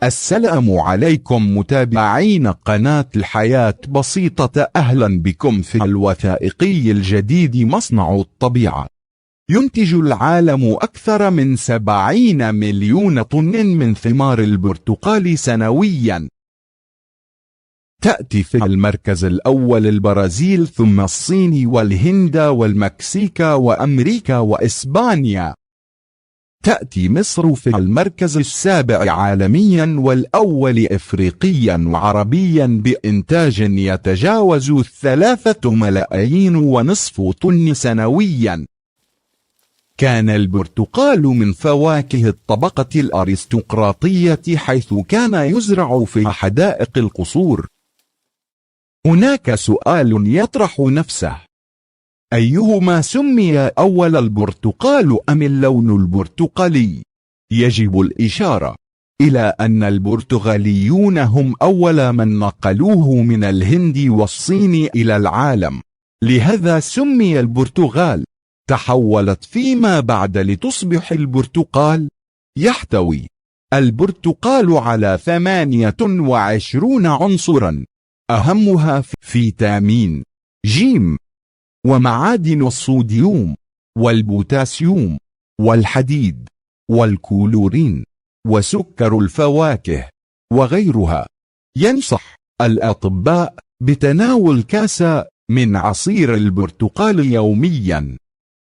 السلام عليكم متابعين قناة الحياة بسيطة، أهلا بكم في الوثائقي الجديد. مصنع الطبيعة. ينتج العالم أكثر من 70 مليون طن من ثمار البرتقال سنويا. تأتي في المركز الأول البرازيل، ثم الصين والهند والمكسيك وأمريكا وإسبانيا. تأتي مصر في المركز السابع عالميا والأول إفريقيا وعربيا، بإنتاج يتجاوز 3.5 ملايين طن سنويا. كان البرتقال من فواكه الطبقة الأرستقراطية، حيث كان يزرع في حدائق القصور. هناك سؤال يطرح نفسه: أيهما سمي أول، البرتقال أم اللون البرتقالي؟ يجب الإشارة إلى أن البرتغاليون هم أول من نقلوه من الهند والصين إلى العالم، لهذا سمي البرتغال. تحولت فيما بعد لتصبح البرتقال. يحتوي البرتقال على 28 عنصرا، أهمها فيتامين ج ومعادن الصوديوم والبوتاسيوم والحديد والكلورين وسكر الفواكه وغيرها. ينصح الأطباء بتناول كاس من عصير البرتقال يوميا.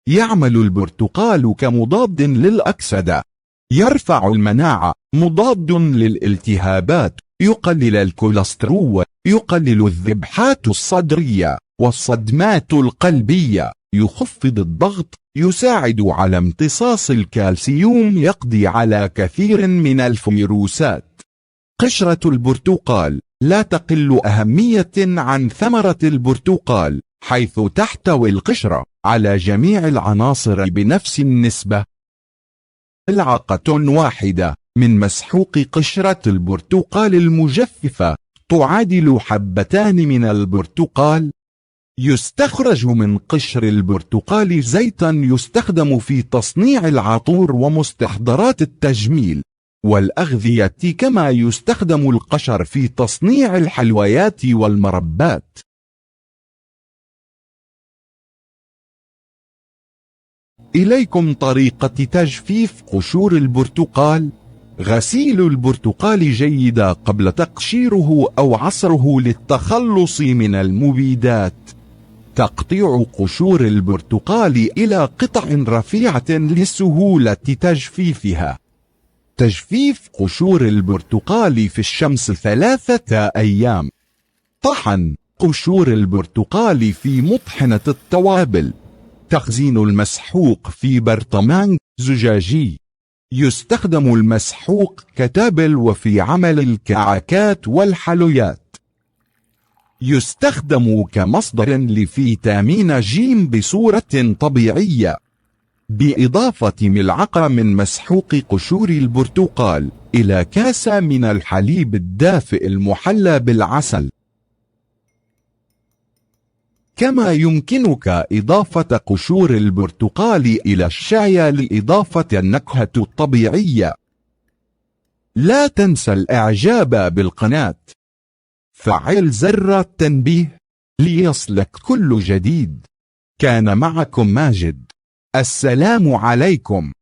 يعمل البرتقال كمضاد للأكسدة، يرفع المناعة، مضاد للالتهابات، يقلل الكوليسترول، يقلل الذبحات الصدرية والصدمات القلبية، يخفض الضغط، يساعد على امتصاص الكالسيوم، يقضي على كثير من الفيروسات. قشرة البرتقال لا تقل أهمية عن ثمرة البرتقال، حيث تحتوي القشرة على جميع العناصر بنفس النسبة. ملعقة واحدة من مسحوق قشرة البرتقال المجففة تعادل حبتان من البرتقال. يستخرج من قشر البرتقال زيتا يستخدم في تصنيع العطور ومستحضرات التجميل والأغذية، كما يستخدم القشر في تصنيع الحلويات والمربات. إليكم طريقة تجفيف قشور البرتقال. غسيل البرتقال جيدا قبل تقشيره أو عصره للتخلص من المبيدات. تقطيع قشور البرتقال إلى قطع رفيعة لسهولة تجفيفها. تجفيف قشور البرتقال في الشمس 3 أيام. طحن قشور البرتقال في مطحنة التوابل. تخزين المسحوق في برطمان زجاجي. يستخدم المسحوق كتابل وفي عمل الكعكات والحلويات. يستخدم كمصدر لفيتامين ج بصورة طبيعية، بإضافة ملعقة من مسحوق قشور البرتقال إلى كاس من الحليب الدافئ المحلى بالعسل. كما يمكنك إضافة قشور البرتقال إلى الشاي لإضافة النكهة الطبيعية. لا تنسى الإعجاب بالقناة. فعل زر التنبيه ليصلك كل جديد. كان معكم ماجد. السلام عليكم.